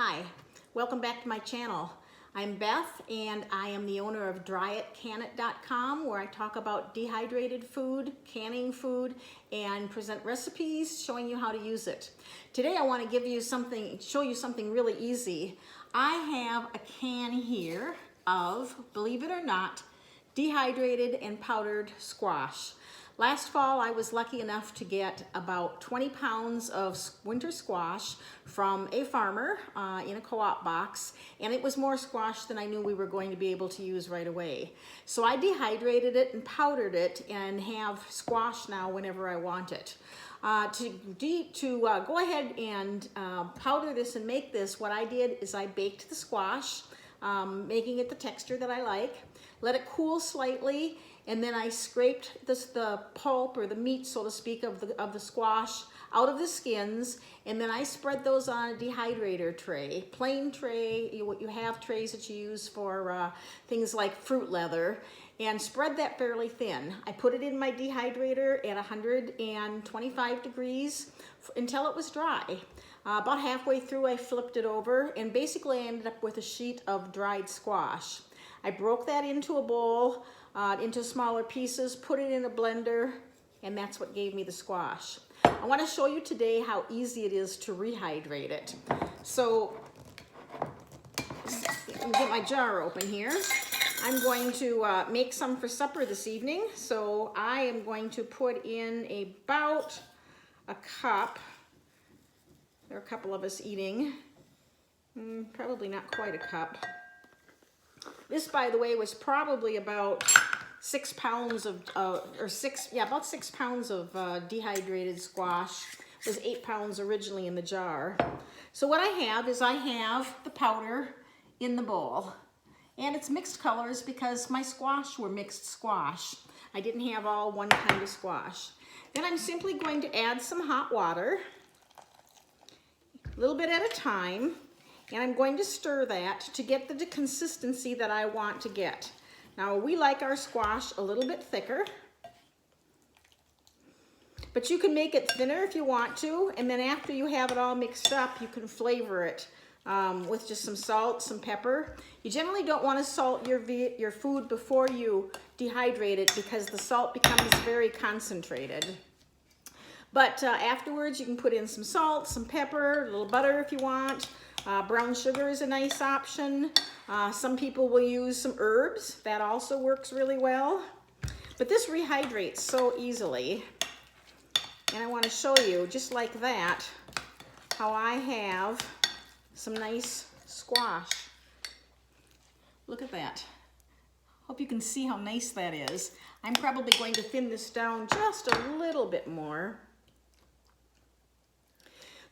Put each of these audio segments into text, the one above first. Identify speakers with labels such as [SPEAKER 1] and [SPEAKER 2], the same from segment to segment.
[SPEAKER 1] Hi, welcome back to my channel. I'm Beth and I am the owner of dryitcanit.com, where I talk about dehydrated food, canning food, and present recipes showing you how to use it. Today I want to show you something really easy. I have a can here of, believe it or not, dehydrated and powdered squash. Last fall, I was lucky enough to get about 20 pounds of winter squash from a farmer in a co-op box, and it was more squash than I knew we were going to be able to use right away. So I dehydrated it and powdered it and have squash now whenever I want it. To go ahead and powder this and make this, what I did is I baked the squash, making it the texture that I like, let it cool slightly, and then I scraped the pulp, or the meat, so to speak, of the squash out of the skins, and then I spread those on a dehydrator tray, plain tray. You have trays that you use for things like fruit leather, and spread that fairly thin. I put it in my dehydrator at 125 degrees until it was dry. About halfway through, I flipped it over, and basically I ended up with a sheet of dried squash. I broke that into a bowl, into smaller pieces, put it in a blender, and that's what gave me the squash. I want to show you today how easy it is to rehydrate it. So, let me get my jar open here. I'm going to make some for supper this evening. So I am going to put in about a cup. There are a couple of us eating. Probably not quite a cup. This, by the way, was probably about 6 pounds of, about 6 pounds of dehydrated squash. It was 8 pounds originally in the jar. So what I have is the powder in the bowl. And it's mixed colors because my squash were mixed squash. I didn't have all one kind of squash. Then I'm simply going to add some hot water, a little bit at a time. And I'm going to stir that to get the consistency that I want to get. Now, we like our squash a little bit thicker, but you can make it thinner if you want to, and then after you have it all mixed up, you can flavor it with just some salt, some pepper. You generally don't want to salt your food before you dehydrate it because the salt becomes very concentrated. But afterwards, you can put in some salt, some pepper, a little butter if you want. Brown sugar is a nice option. Some people will use some herbs. That also works really well. But this rehydrates so easily. And I want to show you, just like that, how I have some nice squash. Look at that. Hope you can see how nice that is. I'm probably going to thin this down just a little bit more.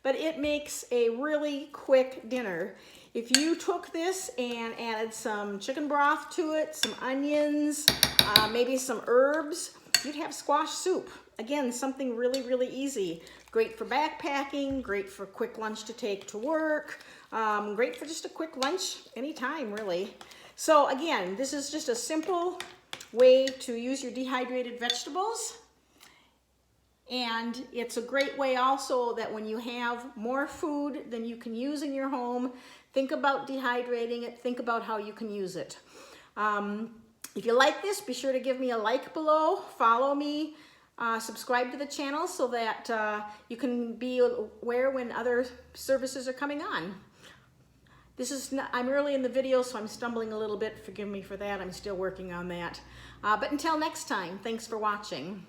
[SPEAKER 1] But it makes a really quick dinner. If you took this and added some chicken broth to it, some onions, maybe some herbs, you'd have squash soup. Again, something really, really easy. Great for backpacking, great for quick lunch to take to work, great for just a quick lunch anytime, really. So again, this is just a simple way to use your dehydrated vegetables. And it's a great way also that when you have more food than you can use in your home, think about dehydrating it, think about how you can use it. If you like this, be sure to give me a like below, follow me, subscribe to the channel so that you can be aware when other services are coming on. I'm early in the video, so I'm stumbling a little bit. Forgive me for that. I'm still working on that. But until next time, thanks for watching.